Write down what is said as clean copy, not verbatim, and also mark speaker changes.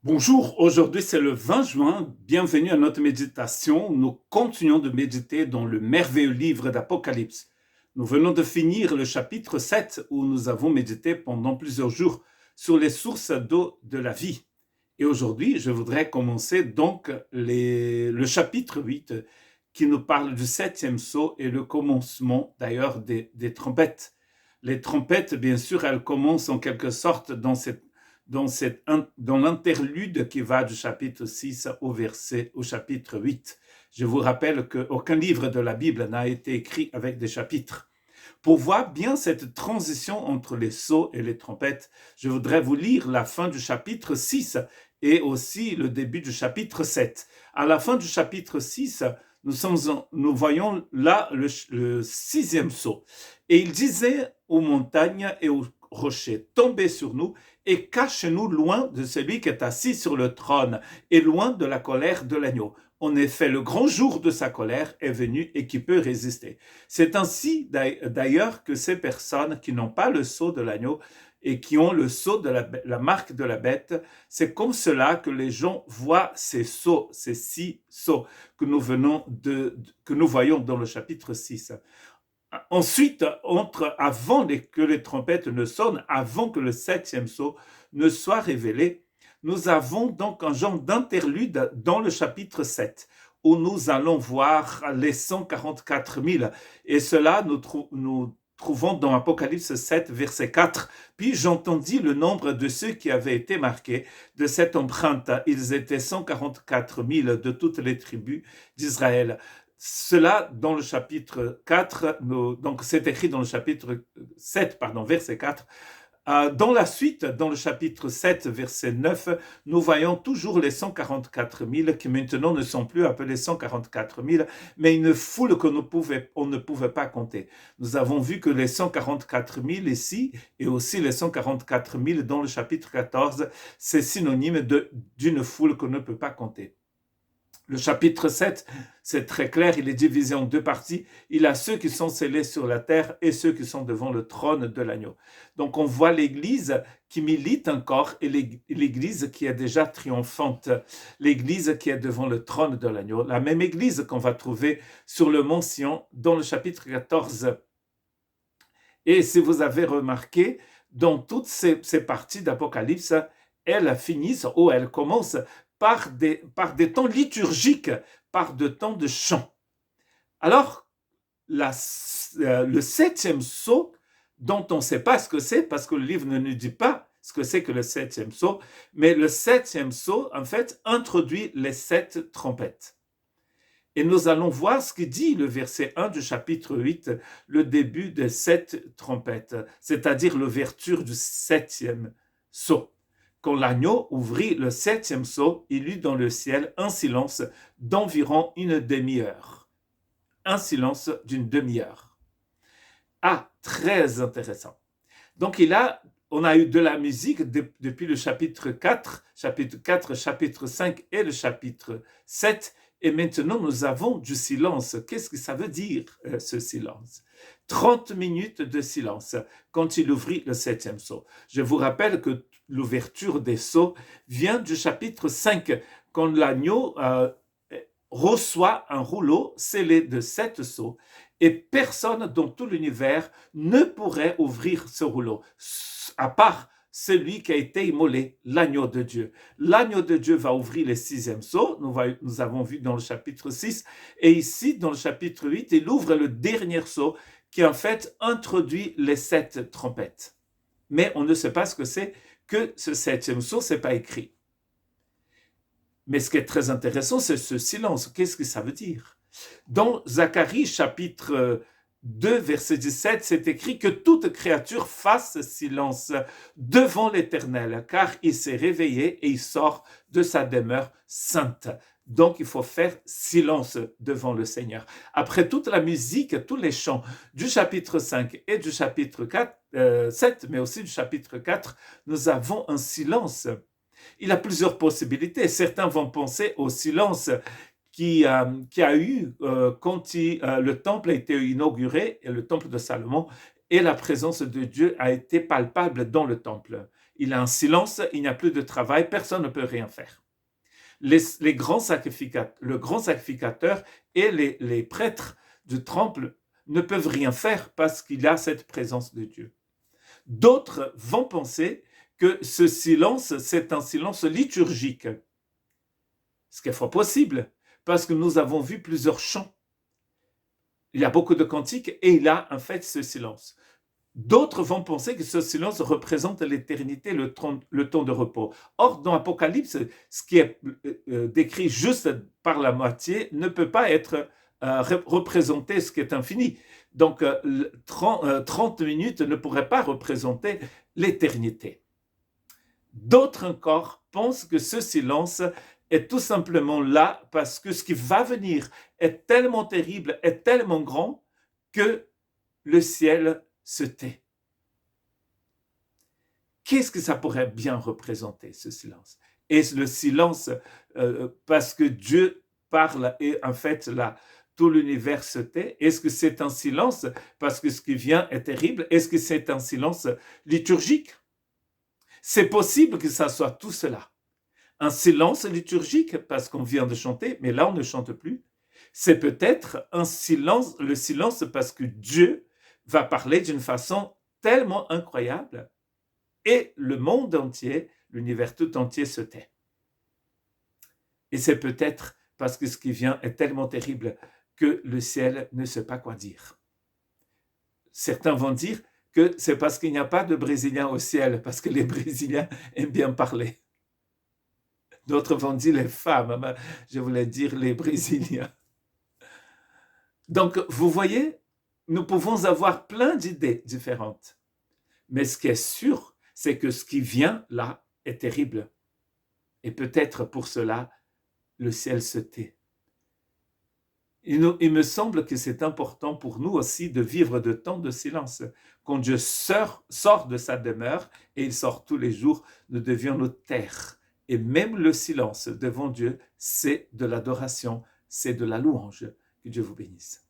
Speaker 1: Bonjour, aujourd'hui c'est le 20 juin, bienvenue à notre méditation. Nous continuons de méditer dans le merveilleux livre d'Apocalypse. Nous venons de finir le chapitre 7 où nous avons médité pendant plusieurs jours sur les sources d'eau de la vie. Et aujourd'hui, je voudrais commencer donc le chapitre 8 qui nous parle du septième sceau et le commencement d'ailleurs des trompettes. Les trompettes, bien sûr, elles commencent en quelque sorte dans l'interlude qui va du chapitre 6 au chapitre 8. Je vous rappelle qu'aucun livre de la Bible n'a été écrit avec des chapitres. Pour voir bien cette transition entre les sceaux et les trompettes, je voudrais vous lire la fin du chapitre 6 et aussi le début du chapitre 7. À la fin du chapitre 6, nous voyons là le sixième sceau. Et il disait aux montagnes et aux rochers, tombez sur nous et cachez-nous loin de celui qui est assis sur le trône et loin de la colère de l'agneau. En effet, le grand jour de sa colère est venu et qui peut résister. C'est ainsi d'ailleurs que ces personnes qui n'ont pas le sceau de l'agneau et qui ont le sceau de la marque de la bête, c'est comme cela que les gens voient ces sceaux, ces six sceaux que nous voyons dans le chapitre 6. Ensuite, avant que les trompettes ne sonnent, avant que le septième sceau ne soit révélé, nous avons donc un genre d'interlude dans le chapitre 7, où nous allons voir les 144 000. Et cela, nous trouvons dans Apocalypse 7, verset 4. Puis j'entendis le nombre de ceux qui avaient été marqués de cette empreinte. Ils étaient 144 000 de toutes les tribus d'Israël. Cela dans le chapitre 4, donc c'est écrit dans le chapitre 7, verset 4. Dans la suite, dans le chapitre 7, verset 9, nous voyons toujours les 144 000 qui maintenant ne sont plus appelés 144 000, mais une foule qu'on ne pouvait pas compter. Nous avons vu que les 144 000 ici et aussi les 144 000 dans le chapitre 14, c'est synonyme d'une foule qu'on ne peut pas compter. Le chapitre 7, c'est très clair, il est divisé en deux parties. Il y a ceux qui sont scellés sur la terre et ceux qui sont devant le trône de l'agneau. Donc on voit l'Église qui milite encore et l'Église qui est déjà triomphante, l'Église qui est devant le trône de l'agneau, la même Église qu'on va trouver sur le mont Sion dans le chapitre 14. Et si vous avez remarqué, dans toutes ces parties d'Apocalypse, elles finissent ou elles commencent par des temps liturgiques, par des temps de chant. Alors, le septième sceau, dont on ne sait pas ce que c'est, parce que le livre ne nous dit pas ce que c'est que le septième sceau, mais le septième sceau, en fait, introduit les 7 trompettes. Et nous allons voir ce que dit le verset 1 du chapitre 8, le début des 7 trompettes, c'est-à-dire l'ouverture du septième sceau. Quand l'agneau ouvrit le septième sceau, il eut dans le ciel un silence d'environ une demi-heure. Un silence d'une demi-heure. Ah, très intéressant. Donc on a eu de la musique depuis le chapitre 4, chapitre 5 et le chapitre 7. Et maintenant, nous avons du silence. Qu'est-ce que ça veut dire, ce silence? 30 minutes de silence quand il ouvrit le septième sceau. Je vous rappelle que l'ouverture des sceaux vient du chapitre 5, quand l'agneau reçoit un rouleau scellé de 7 sceaux, et personne dans tout l'univers ne pourrait ouvrir ce rouleau, à part celui qui a été immolé, l'agneau de Dieu. L'agneau de Dieu va ouvrir le sixième sceau, nous avons vu dans le chapitre 6, et ici, dans le chapitre 8, il ouvre le dernier sceau qui en fait introduit les 7 trompettes. Mais on ne sait pas ce que c'est que ce septième sceau, ce n'est pas écrit. Mais ce qui est très intéressant, c'est ce silence. Qu'est-ce que ça veut dire? Dans Zacharie, chapitre 2, verset 17, c'est écrit que toute créature fasse silence devant l'Éternel, car il s'est réveillé et il sort de sa demeure sainte. Donc, il faut faire silence devant le Seigneur. Après toute la musique, tous les chants du chapitre 5 et du chapitre 7, mais aussi du chapitre 4, nous avons un silence. Il y a plusieurs possibilités. Certains vont penser au silence qui a eu quand le temple a été inauguré, le temple de Salomon, et la présence de Dieu a été palpable dans le temple. il y a un silence, il n'y a plus de travail, personne ne peut rien faire. Le grand sacrificateur et les prêtres du temple ne peuvent rien faire parce qu'il y a cette présence de Dieu. D'autres vont penser que ce silence, c'est un silence liturgique, ce qui est fort possible, parce que nous avons vu plusieurs chants. Il y a beaucoup de cantiques et il y a en fait ce silence. D'autres vont penser que ce silence représente l'éternité, le temps de repos. Or, dans l'Apocalypse, ce qui est décrit juste par la moitié ne peut pas être représenter ce qui est infini. Donc, 30 minutes ne pourraient pas représenter l'éternité. D'autres encore pensent que ce silence est tout simplement là parce que ce qui va venir est tellement terrible, est tellement grand que le ciel se tait. Qu'est-ce que ça pourrait bien représenter, ce silence? Est-ce le silence parce que Dieu parle et en fait là, tout l'univers se tait? Est-ce que c'est un silence parce que ce qui vient est terrible? Est-ce que c'est un silence liturgique? C'est possible que ça soit tout cela. Un silence liturgique parce qu'on vient de chanter, mais là on ne chante plus. C'est peut-être un silence, le silence parce que Dieu va parler d'une façon tellement incroyable et le monde entier, l'univers tout entier se tait. Et c'est peut-être parce que ce qui vient est tellement terrible que le ciel ne sait pas quoi dire. Certains vont dire que c'est parce qu'il n'y a pas de Brésiliens au ciel, parce que les Brésiliens aiment bien parler. D'autres vont dire les femmes, je voulais dire les Brésiliens. Donc, vous voyez, nous pouvons avoir plein d'idées différentes. Mais ce qui est sûr, c'est que ce qui vient là est terrible. Et peut-être pour cela, le ciel se tait. Il me semble que c'est important pour nous aussi de vivre de temps de silence. Quand Dieu sort de sa demeure, et il sort tous les jours, nous devions nous taire. Et même le silence devant Dieu, c'est de l'adoration, c'est de la louange. Que Dieu vous bénisse.